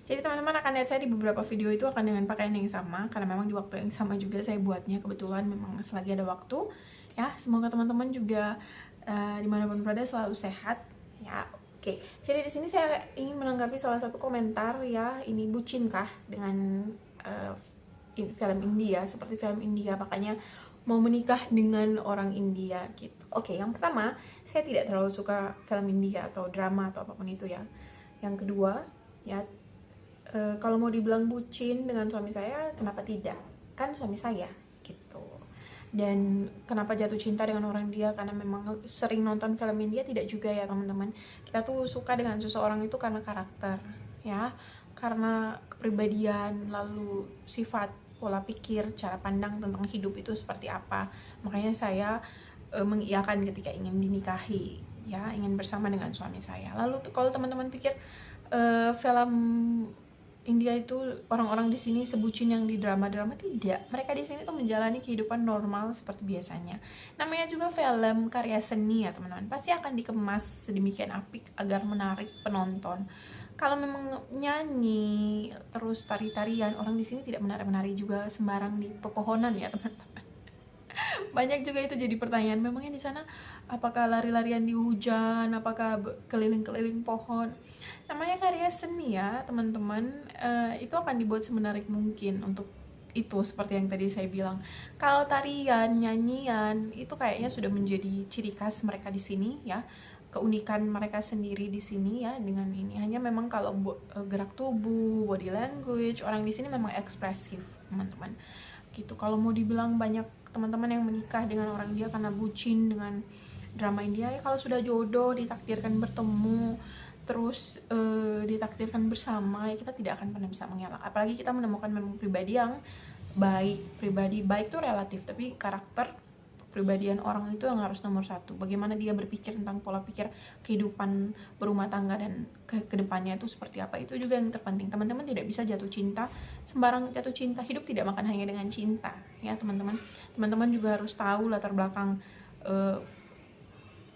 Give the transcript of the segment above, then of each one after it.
Jadi teman-teman akan lihat saya di beberapa video itu akan dengan pakaian yang sama, karena memang di waktu yang sama juga saya buatnya, kebetulan memang selagi ada waktu. Ya, semoga teman-teman juga dimanapun berada selalu sehat. Ya, oke. Jadi di sini saya ingin menanggapi salah satu komentar ya, ini bucinkah dengan film India, seperti film India, makanya mau menikah dengan orang India gitu. Oke, yang pertama, saya tidak terlalu suka film India atau drama atau apapun itu ya. Yang kedua, ya kalau mau dibilang bucin dengan suami saya, kenapa tidak? Kan suami saya gitu. Dan kenapa jatuh cinta dengan orang India? Karena memang sering nonton film India, tidak juga ya teman-teman. Kita tuh suka dengan seseorang itu karena karakter, ya, karena kepribadian, lalu sifat, pola pikir, cara pandang tentang hidup itu seperti apa. Makanya saya mengiyakan ketika ingin dinikahi, ya, ingin bersama dengan suami saya. Lalu kalau teman-teman pikir film India itu orang-orang di sini sebucin yang di drama-drama, tidak. Mereka di sini tuh menjalani kehidupan normal seperti biasanya. Namanya juga film karya seni ya teman-teman. Pasti akan dikemas sedemikian apik agar menarik penonton. Kalau memang nyanyi terus tari-tarian, orang di sini tidak menari-menari juga sembarang di pepohonan ya teman-teman. Banyak juga itu jadi pertanyaan, memangnya di sana apakah lari-larian di hujan, apakah keliling-keliling pohon. Namanya karya seni ya teman-teman, itu akan dibuat semenarik mungkin untuk itu, seperti yang tadi saya bilang. Kalau tarian, nyanyian itu kayaknya sudah menjadi ciri khas mereka di sini ya, keunikan mereka sendiri di sini ya dengan ini. Hanya memang kalau gerak tubuh, body language, orang di sini memang ekspresif teman-teman gitu. Kalau mau dibilang banyak teman-teman yang menikah dengan orang India karena bucin dengan drama India, ya kalau sudah jodoh, ditakdirkan bertemu, terus ditakdirkan bersama, ya kita tidak akan pernah bisa mengelak. Apalagi kita menemukan memang pribadi yang baik. Pribadi baik itu relatif, tapi karakter kepribadian orang itu yang harus nomor satu. Bagaimana dia berpikir tentang pola pikir kehidupan berumah tangga dan kedepannya itu seperti apa, itu juga yang terpenting. Teman-teman tidak bisa jatuh cinta sembarang jatuh cinta. Hidup tidak makan hanya dengan cinta ya teman-teman. Teman-teman juga harus tahu latar belakang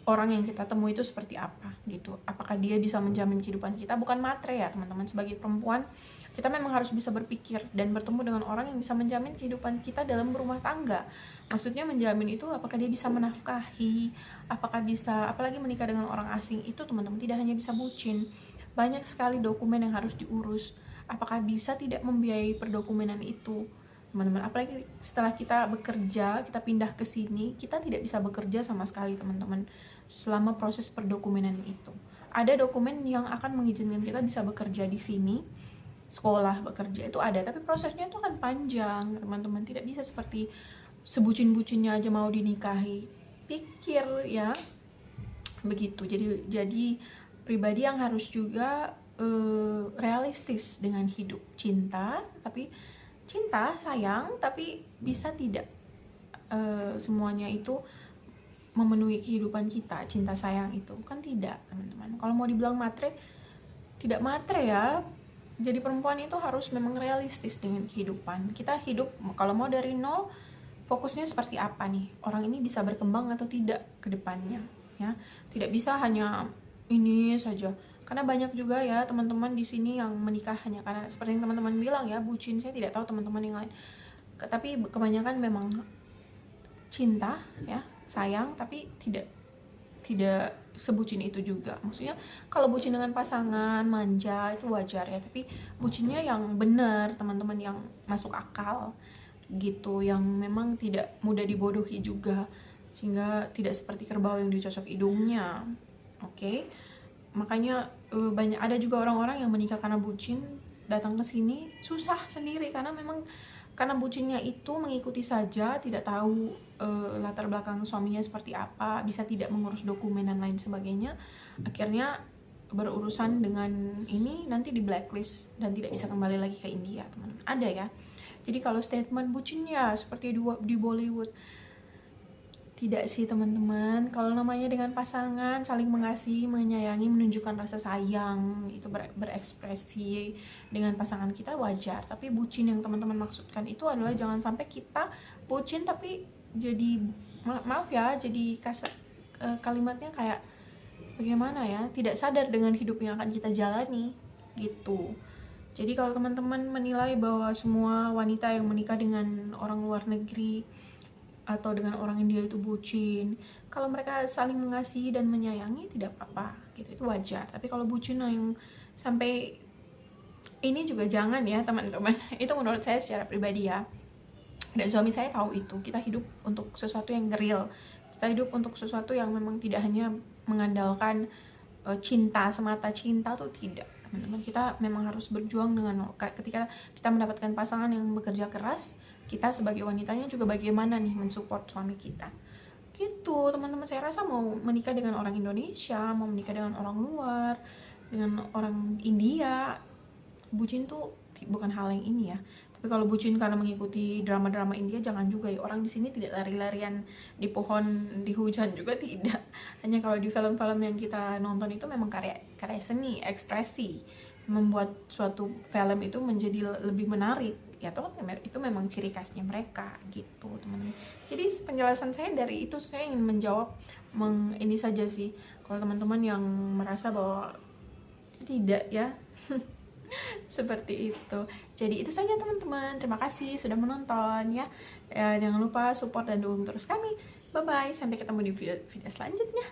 orang yang kita temui itu seperti apa gitu. Apakah dia bisa menjamin kehidupan kita, bukan matre ya teman-teman. Sebagai perempuan, kita memang harus bisa berpikir dan bertemu dengan orang yang bisa menjamin kehidupan kita dalam berumah tangga. Maksudnya menjamin itu apakah dia bisa menafkahi, apakah bisa, apalagi menikah dengan orang asing itu teman-teman tidak hanya bisa bucin. Banyak sekali dokumen yang harus diurus. Apakah bisa tidak membiayai perdokumenan itu? Teman-teman, apalagi setelah kita bekerja, kita pindah ke sini, kita tidak bisa bekerja sama sekali teman-teman selama proses perdokumenan itu. Ada dokumen yang akan mengizinkan kita bisa bekerja di sini, sekolah, bekerja itu ada, tapi prosesnya itu kan panjang teman-teman. Tidak bisa seperti sebucin-bucinnya aja mau dinikahi. Pikir ya, begitu. Jadi pribadi yang harus juga realistis dengan hidup. Cinta sayang, tapi bisa tidak semuanya itu memenuhi kehidupan kita. Cinta sayang itu kan tidak teman-teman. Kalau mau dibilang matre, tidak matre ya. Jadi perempuan itu harus memang realistis dengan kehidupan. Kita hidup kalau mau dari nol, fokusnya seperti apa nih, orang ini bisa berkembang atau tidak ke depannya ya. Tidak bisa hanya ini saja, karena banyak juga ya teman-teman di sini yang menikah hanya karena seperti yang teman-teman bilang ya, bucin. Saya tidak tahu teman-teman yang lain, tapi kebanyakan memang cinta ya, sayang, tapi tidak sebucin itu juga. Maksudnya kalau bucin dengan pasangan manja itu wajar ya, tapi bucinnya yang benar teman-teman, yang masuk akal gitu, yang memang tidak mudah dibodohi juga, sehingga tidak seperti kerbau yang dicocok hidungnya. Oke. Makanya banyak ada juga orang-orang yang menikah karena bucin, datang ke sini susah sendiri karena memang karena bucinnya itu mengikuti saja, tidak tahu latar belakang suaminya seperti apa, bisa tidak mengurus dokumen dan lain sebagainya. Akhirnya berurusan dengan ini nanti di blacklist dan tidak bisa kembali lagi ke India, teman-teman. Ada ya. Jadi kalau statement bucinnya seperti di Bollywood, tidak sih teman-teman. Kalau namanya dengan pasangan, saling mengasihi, menyayangi, menunjukkan rasa sayang, itu berekspresi dengan pasangan kita, wajar. Tapi bucin yang teman-teman maksudkan itu adalah jangan sampai kita bucin tapi jadi maaf ya, jadi kasar, kalimatnya kayak bagaimana ya, tidak sadar dengan hidup yang akan kita jalani gitu. Jadi kalau teman-teman menilai bahwa semua wanita yang menikah dengan orang luar negeri atau dengan orang India itu bucin, kalau mereka saling mengasihi dan menyayangi tidak apa-apa gitu, itu wajar. Tapi kalau bucin yang sampai ini juga jangan ya teman-teman. Itu menurut saya secara pribadi ya. Dan suami saya tahu itu, kita hidup untuk sesuatu yang real, kita hidup untuk sesuatu yang memang tidak hanya mengandalkan cinta semata. Cinta tuh tidak, teman-teman. Kita memang harus berjuang dengan, ketika kita mendapatkan pasangan yang bekerja keras, kita sebagai wanitanya juga bagaimana nih mensupport suami kita gitu, teman-teman. Saya rasa mau menikah dengan orang Indonesia, mau menikah dengan orang luar, dengan orang India, bucin tuh bukan hal yang ini ya. Tapi kalau bucin karena mengikuti drama-drama India, jangan juga ya. Orang di sini tidak lari-larian di pohon di hujan juga tidak. Hanya kalau di film-film yang kita nonton itu memang karya seni, ekspresi, membuat suatu film itu menjadi lebih menarik. Ya toh itu memang ciri khasnya mereka gitu, teman-teman. Jadi penjelasan saya dari itu, saya ingin menjawab ini saja sih. Kalau teman-teman yang merasa bahwa tidak ya, seperti itu. Jadi itu saja teman-teman, terima kasih sudah menonton ya. Jangan lupa support dan dukung terus kami. Bye bye, sampai ketemu di video selanjutnya.